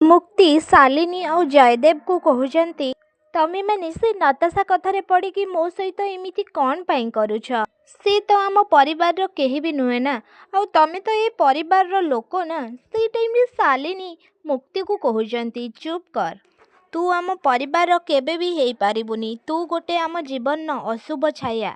ମୁକ୍ତି ଶାଲିନୀ ଆଉ ଜୟଦେବକୁ କହୁଛନ୍ତି, ତମେ ମାନେ ସେ ନତାଶା କଥାରେ ପଡ଼ିକି ମୋ ସହିତ ଏମିତି କ'ଣ ପାଇଁ କରୁଛ? ସେ ତ ଆମ ପରିବାରର କେହି ବି ନୁହେଁ ନା, ଆଉ ତମେ ତ ଏ ପରିବାରର ଲୋକ ନା। ସେଇ ଟାଇମ୍ରେ ଶାଲିନୀ ମୁକ୍ତିକୁ କହୁଛନ୍ତି, ଚୁପ୍ କର। ତୁ ଆମ ପରିବାରର କେବେ ବି ହେଇପାରିବୁନି। ତୁ ଗୋଟେ ଆମ ଜୀବନର ଅଶୁଭ ଛାୟା।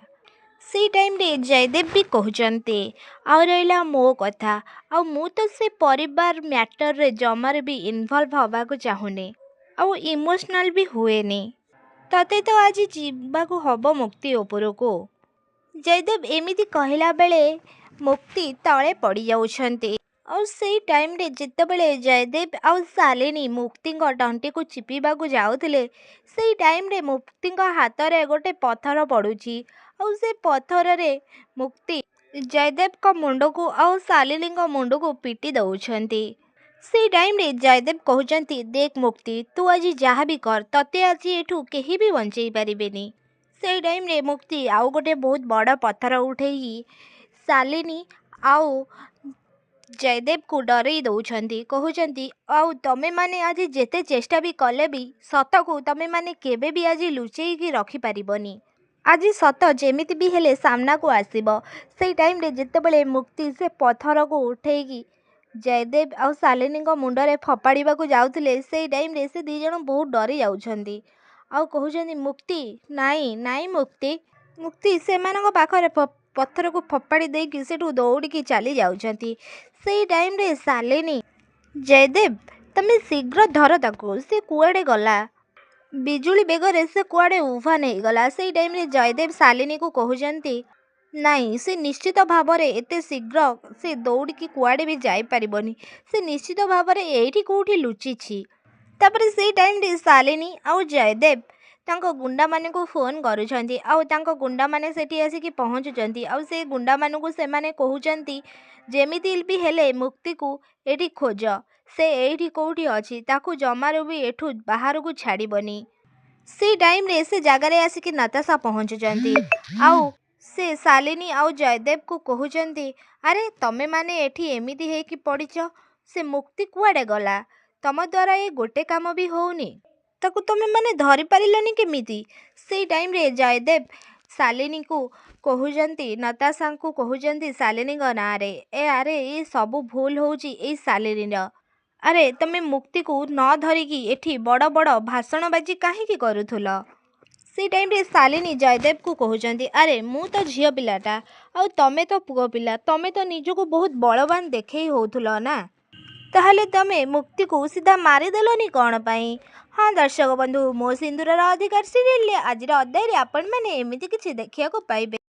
ସେଇ ଟାଇମ୍ରେ ଜୟଦେବ ବି କହୁଛନ୍ତି, ଆଉ ରହିଲା ମୋ କଥା, ଆଉ ମୁଁ ତ ସେ ପରିବାର ମ୍ୟାଟରରେ ଜମାରୁ ବି ଇନଭଲ୍ଭ ହେବାକୁ ଚାହୁଁନି, ଆଉ ଇମୋସନାଲ୍ ବି ହୁଏନି। ତତେ ତ ଆଜି ଯିବାକୁ ହବ ମୁକ୍ତି ଉପରକୁ। ଜୟଦେବ ଏମିତି କହିଲା ବେଳେ ମୁକ୍ତି ତଳେ ପଡ଼ିଯାଉଛନ୍ତି। ଆଉ ସେଇ ଟାଇମ୍ରେ ଯେତେବେଳେ ଜୟଦେବ ଆଉ ଶାଲିନୀ ମୁକ୍ତିଙ୍କ ତଣ୍ଟିକୁ ଚିପିବାକୁ ଯାଉଥିଲେ, ସେଇ ଟାଇମ୍ରେ ମୁକ୍ତିଙ୍କ ହାତରେ ଗୋଟେ ପଥର ପଡ଼ୁଛି, ଆଉ ସେ ପଥରରେ ମୁକ୍ତି ଜୟଦେବଙ୍କ ମୁଣ୍ଡକୁ ଆଉ ଶାଲିନୀଙ୍କ ମୁଣ୍ଡକୁ ପିଟି ଦେଉଛନ୍ତି। ସେଇ ଟାଇମ୍ରେ ଜୟଦେବ କହୁଛନ୍ତି, ଦେଖ ମୁକ୍ତି, ତୁ ଆଜି ଯାହା ବି କର, ତତେ ଆଜି ଏଠୁ କେହି ବି ବଞ୍ଚେଇ ପାରିବେନି। ସେଇ ଟାଇମ୍ରେ ମୁକ୍ତି ଆଉ ଗୋଟେ ବହୁତ ବଡ଼ ପଥର ଉଠେଇକି ଶାଲିନୀ ଆଉ ଜୟଦେବକୁ ଡରେଇ ଦେଉଛନ୍ତି। କହୁଛନ୍ତି, ଆଉ ତମେମାନେ ଆଜି ଯେତେ ଚେଷ୍ଟା ବି କଲେ ବି ସତକୁ ତମେମାନେ କେବେ ବି ଆଜି ଲୁଚେଇକି ରଖିପାରିବନି। ଆଜି ସତ ଯେମିତି ବି ହେଲେ ସାମ୍ନାକୁ ଆସିବ। ସେଇ ଟାଇମ୍ରେ ଯେତେବେଳେ ମୁକ୍ତି ସେ ପଥରକୁ ଉଠେଇକି ଜୟଦେବ ଆଉ ଶାଲିନୀଙ୍କ ମୁଣ୍ଡରେ ଫୋପାଡ଼ିବାକୁ ଯାଉଥିଲେ, ସେଇ ଟାଇମ୍ରେ ସେ ଦୁଇ ଜଣ ବହୁତ ଡରି ଯାଉଛନ୍ତି। ଆଉ କହୁଛନ୍ତି, ମୁକ୍ତି ନାଇଁ ନାଇଁ ମୁକ୍ତି। ମୁକ୍ତି ସେମାନଙ୍କ ପାଖରେ ପଥରକୁ ଫୋପାଡ଼ି ଦେଇକି ସେଠୁ ଦୌଡ଼ିକି ଚାଲି ଯାଉଛନ୍ତି। ସେଇ ଟାଇମ୍ରେ ଶାଲିନୀ, ଜୟଦେବ ତମେ ଶୀଘ୍ର ଧର ତାକୁ, ସେ କୁଆଡ଼େ ଗଲା? ବିଜୁଳି ବେଗରେ ସେ କୁଆଡ଼େ ଉଭାନ ହେଇଗଲା। ସେଇ ଟାଇମ୍ରେ ଜୟଦେବ ଶାଲିନୀକୁ କହୁଛନ୍ତି, ନାଇଁ ସେ ନିଶ୍ଚିତ ଭାବରେ ଏତେ ଶୀଘ୍ର ସେ ଦୌଡ଼ିକି କୁଆଡ଼େ ବି ଯାଇପାରିବନି। ସେ ନିଶ୍ଚିତ ଭାବରେ ଏଇଠି କେଉଁଠି ଲୁଚିଛି। ତାପରେ ସେଇ ଟାଇମ୍ରେ ଶାଲିନୀ ଆଉ ଜୟଦେବ ତାଙ୍କ ଗୁଣ୍ଡାମାନଙ୍କୁ ଫୋନ୍ କରୁଛନ୍ତି, ଆଉ ତାଙ୍କ ଗୁଣ୍ଡାମାନେ ସେଠି ଆସିକି ପହଞ୍ଚୁଛନ୍ତି। ଆଉ ସେ ଗୁଣ୍ଡାମାନଙ୍କୁ ସେମାନେ କହୁଛନ୍ତି, ଯେମିତି ବି ହେଲେ ମୁକ୍ତିକୁ ଏଠି ଖୋଜ, ସେ ଏଇଠି କେଉଁଠି ଅଛି, ତାକୁ ଜମାରୁ ବି ଏଠୁ ବାହାରକୁ ଛାଡ଼ିବନି। ସେଇ ଟାଇମ୍ରେ ସେ ଜାଗାରେ ଆସିକି ନତାଶା ପହଞ୍ଚୁଛନ୍ତି, ଆଉ ସେ ଶାଲିନୀ ଆଉ ଜୟଦେବକୁ କହୁଛନ୍ତି, ଆରେ ତମେମାନେ ଏଠି ଏମିତି ହେଇକି ପଡ଼ିଛ, ସେ ମୁକ୍ତି କୁଆଡ଼େ ଗଲା? ତମ ଦ୍ୱାରା ଏ ଗୋଟେ କାମ ବି ହେଉନି, ତାକୁ ତମେମାନେ ଧରିପାରିଲନି କେମିତି? ସେଇ ଟାଇମ୍ରେ ଜୟଦେବ ଶାଲିନୀକୁ କହୁଛନ୍ତି, ନତାଶାଙ୍କୁ କହୁଛନ୍ତି ଶାଲିନୀଙ୍କ ନାଁରେ, ଆରେ ଏ ସବୁ ଭୁଲ ହେଉଛି ଏଇ ଶାଲିନୀର। ଆରେ ତମେ ମୁକ୍ତିକୁ ନ ଧରିକି ଏଠି ବଡ଼ ବଡ଼ ଭାଷଣବାଜି କାହିଁକି କରୁଥିଲ? ସେଇ ଟାଇମ୍ରେ ଶାଲିନୀ ଜୟଦେବକୁ କହୁଛନ୍ତି, ଆରେ ମୁଁ ତ ଝିଅ ପିଲାଟା, ଆଉ ତମେ ତ ପୁଅ ପିଲା, ତମେ ତ ନିଜକୁ ବହୁତ ବଳବାନ ଦେଖେଇ ହେଉଥିଲ ନା, ତାହେଲେ ତମେ ମୁକ୍ତିକୁ ସିଧା ମାରିଦେଲନି କ'ଣ ପାଇଁ? ହଁ ଦର୍ଶକ ବନ୍ଧୁ, ମୋ ସିନ୍ଦୁରର ଅଧିକାର ସିରିଏଲରେ ଆଜିର ଅଧ୍ୟାୟରେ ଆପଣମାନେ ଏମିତି କିଛି ଦେଖିବାକୁ ପାଇବେ।